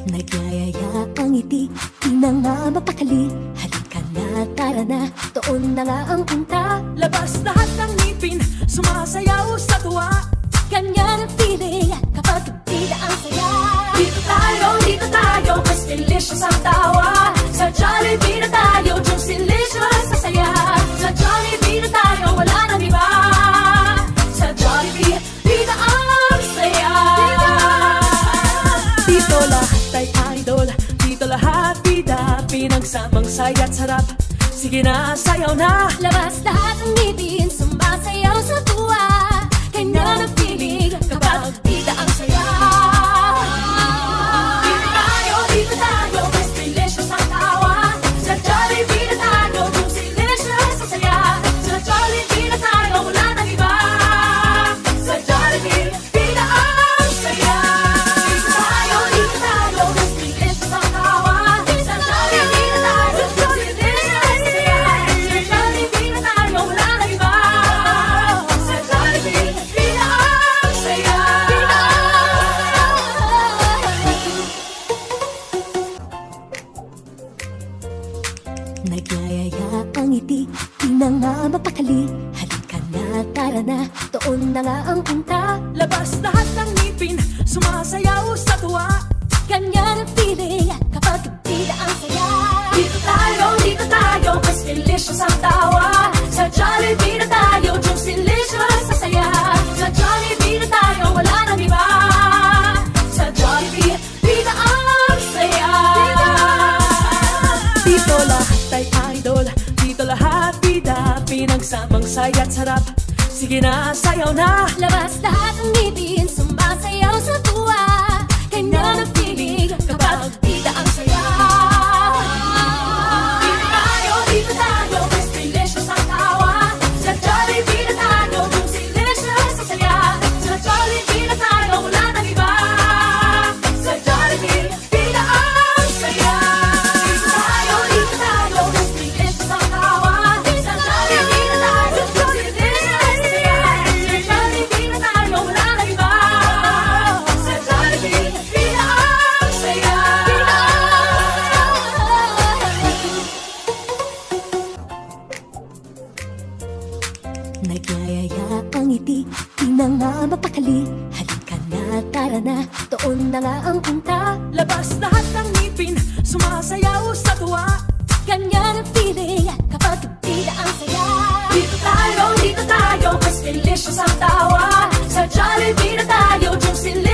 Nagyayaya ang ngiti, di na nga mapakali. Halika na, tara na, doon na nga ang punta. Labas lahat ng ngipin, sumasayaw sa tuwa. Ganyan ang feeling kapag bida ang saya. Dito tayo, mas delicious ang tawa. Sa Jollibee na tayo, juicy delicious sa saya. Sa Jollibee na tayo, wala nang iba. Sa Jollibee, bida ang saya. Dito lahat ay idol, dito lahat bida. Pinagsamang saya't sarap, sige na, sayaw na. Labas lahat ng ngipin, sumasayaw sa tuwa. Ganyan ang feeling kapag bida ang saya. Dito tayo, mas delicious ang tawa. Sa Jollibee na tayo, juicy delicious sa saya. Sa Jollibee na tayo, wala nang iba. Sa Jollibee, bida ang saya. Dito tayo, mas delicious ang tawa. Sa Jollibee na tayo, juicy delicious sa saya. Sa Jollibee na tayo, wala nang iba. Sa Jollibee, bida ang saya. Nagyayaya ang ngiti, di na nga mapakali. Halika na, tara na, doon na nga ang punta. Labas lahat ng ngipin, sumasayaw sa tuwa. Ganyan ang feeling kapag bida ang saya. Dito tayo, mas delicious ang tawa. Sa Jollibee na tayo, juicy delicious sa saya. Sa Jollibee na tayo, wala nang iba. Sa Jollibee, bida ang saya. Dito lahat ay idol, dito lahat bida. Pinagsamang saya't sarap, sige na, sayaw na. Labas lahat ng ngipin, sumasayaw sa tuwa. Ganyan ang feeling kapag bida ang saya. Dito tayo, mas delicious ang tawa. Sa Jollibee na tayo, juicy delicious sa saya. Sa Jollibee na tayo, wala nang iba. Sa Jollibee, bida ang saya. Dito tayo, mas delicious ang tawa. Sa Jollibee na tayo, juicy delicious sa saya. Sa Jollibee na tayo, wala nang iba. Sa Jollibee, bida ang saya. Nagyayaya ang ngiti, di na nga mapakali. Halika na, tara na, doon na nga ang punta. Labas lahat ng ngipin, sumasayaw sa tuwa. Ganyan ang feeling kapag bida ang saya. Dito tayo, mas delicious ang tawa. Sa Jollibee na tayo, juicy